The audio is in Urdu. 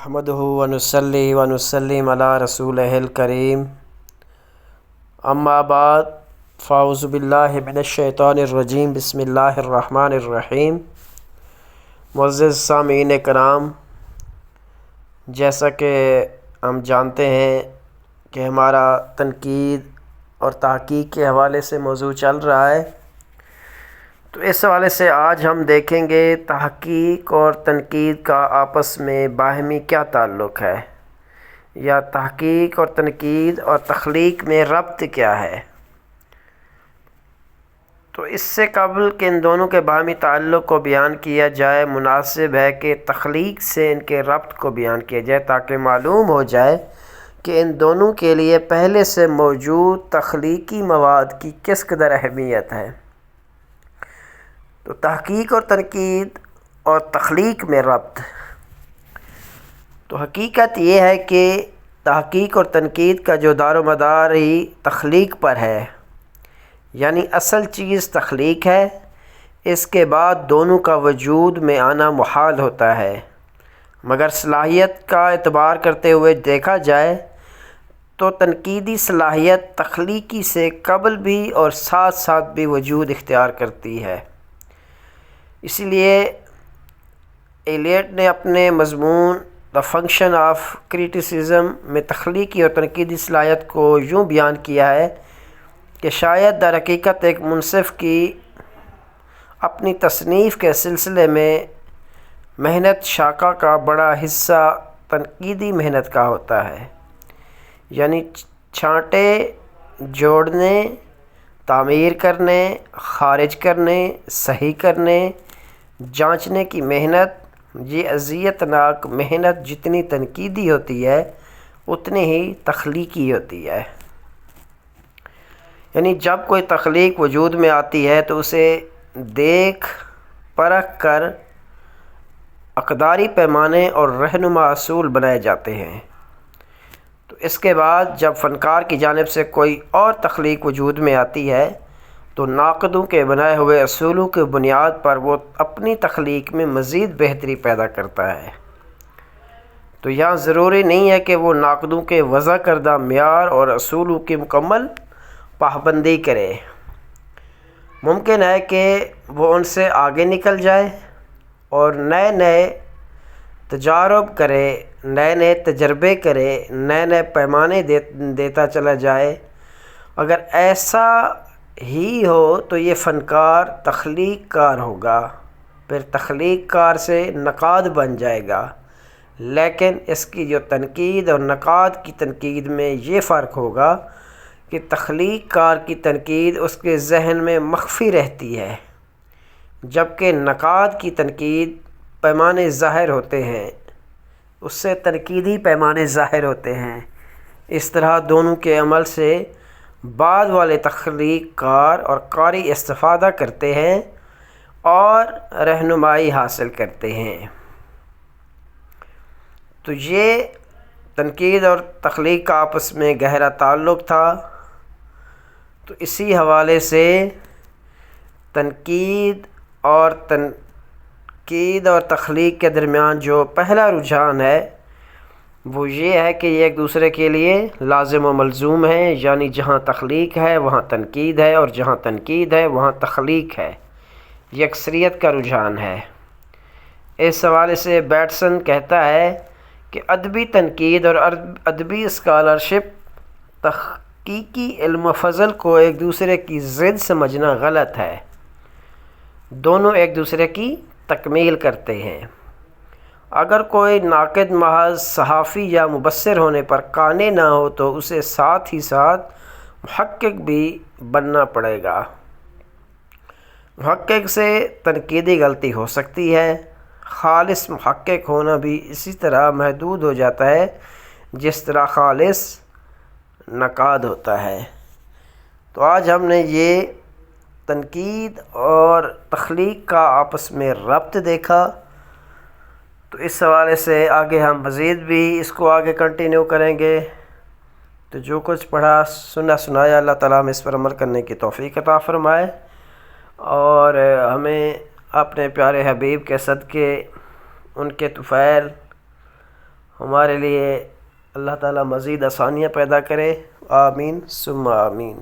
نحمده ونصلي ونسلم على رسوله الكريم اما بعد فاعوذ باللہ من الشیطان الرجیم بسم اللہ الرحمن الرحیم۔ معزز سامعین کرام، جیسا کہ ہم جانتے ہیں کہ ہمارا تنقید اور تحقیق کے حوالے سے موضوع چل رہا ہے، تو اس حوالے سے آج ہم دیکھیں گے تحقیق اور تنقید کا آپس میں باہمی کیا تعلق ہے، یا تحقیق اور تنقید اور تخلیق میں ربط کیا ہے۔ تو اس سے قبل کہ ان دونوں کے باہمی تعلق کو بیان کیا جائے، مناسب ہے کہ تخلیق سے ان کے ربط کو بیان کیا جائے، تاکہ معلوم ہو جائے کہ ان دونوں کے لیے پہلے سے موجود تخلیقی مواد کی کس قدر اہمیت ہے۔ تو تحقیق اور تنقید اور تخلیق میں ربط، تو حقیقت یہ ہے کہ تحقیق اور تنقید کا جو دار و مدار ہی تخلیق پر ہے، یعنی اصل چیز تخلیق ہے، اس کے بعد دونوں کا وجود میں آنا محال ہوتا ہے، مگر صلاحیت کا اعتبار کرتے ہوئے دیکھا جائے تو تنقیدی صلاحیت تخلیقی سے قبل بھی اور ساتھ ساتھ بھی وجود اختیار کرتی ہے۔ اسی لیے ایلیٹ نے اپنے مضمون دا فنکشن آف کریٹیسزم میں تخلیقی اور تنقیدی صلاحیت کو یوں بیان کیا ہے کہ شاید در حقیقت ایک منصف کی اپنی تصنیف کے سلسلے میں محنت شاقہ کا بڑا حصہ تنقیدی محنت کا ہوتا ہے، یعنی چھانٹے جوڑنے، تعمیر کرنے، خارج کرنے، صحیح کرنے، جانچنے کی محنت۔ یہ اذیت ناک محنت جتنی تنقیدی ہوتی ہے اتنی ہی تخلیقی ہوتی ہے۔ یعنی جب کوئی تخلیق وجود میں آتی ہے تو اسے دیکھ پرکھ کر اقداری پیمانے اور رہنما اصول بنائے جاتے ہیں۔ تو اس کے بعد جب فنکار کی جانب سے کوئی اور تخلیق وجود میں آتی ہے تو ناقدوں کے بنائے ہوئے اصولوں کی بنیاد پر وہ اپنی تخلیق میں مزید بہتری پیدا کرتا ہے۔ تو یہاں ضروری نہیں ہے کہ وہ ناقدوں کے وضع کردہ معیار اور اصولوں کی مکمل پابندی کرے، ممکن ہے کہ وہ ان سے آگے نکل جائے اور نئے تجارب کرے، نئے تجربے کرے، نئے پیمانے دیتا چلا جائے۔ اگر ایسا ہی ہو تو یہ فنکار تخلیق کار ہوگا، پھر تخلیق کار سے نقاد بن جائے گا۔ لیکن اس کی جو تنقید اور نقاد کی تنقید میں یہ فرق ہوگا کہ تخلیق کار کی تنقید اس کے ذہن میں مخفی رہتی ہے، جبکہ نقاد کی تنقید پیمانے ظاہر ہوتے ہیں، اس سے تنقیدی پیمانے ظاہر ہوتے ہیں۔ اس طرح دونوں کے عمل سے بعد والے تخلیق کار اور قاری استفادہ کرتے ہیں اور رہنمائی حاصل کرتے ہیں۔ تو یہ تنقید اور تخلیق کا آپس میں گہرا تعلق تھا۔ تو اسی حوالے سے تنقید اور تخلیق کے درمیان جو پہلا رجحان ہے وہ یہ ہے کہ یہ ایک دوسرے کے لیے لازم و ملزوم ہیں، یعنی جہاں تخلیق ہے وہاں تنقید ہے، اور جہاں تنقید ہے وہاں تخلیق ہے۔ یہ اکثریت کا رجحان ہے۔ اس حوالے سے بیٹسن کہتا ہے کہ ادبی تنقید اور ادبی اسکالرشپ تحقیقی علم و فضل کو ایک دوسرے کی ضد سمجھنا غلط ہے، دونوں ایک دوسرے کی تکمیل کرتے ہیں۔ اگر کوئی ناقد محض صحافی یا مبصر ہونے پر قانع نہ ہو تو اسے ساتھ ہی ساتھ محقق بھی بننا پڑے گا۔ محقق سے تنقیدی غلطی ہو سکتی ہے، خالص محقق ہونا بھی اسی طرح محدود ہو جاتا ہے جس طرح خالص نقاد ہوتا ہے۔ تو آج ہم نے یہ تنقید اور تخلیق کا آپس میں ربط دیکھا۔ تو اس حوالے سے آگے ہم مزید بھی اس کو آگے کنٹینیو کریں گے۔ تو جو کچھ پڑھا سنایا، اللہ تعالیٰ ہمیں اس پر عمل کرنے کی توفیق عطا فرمائے، اور ہمیں اپنے پیارے حبیب کے صدقے ان کے طفیل ہمارے لیے اللہ تعالیٰ مزید آسانیاں پیدا کرے، آمین ثم آمین۔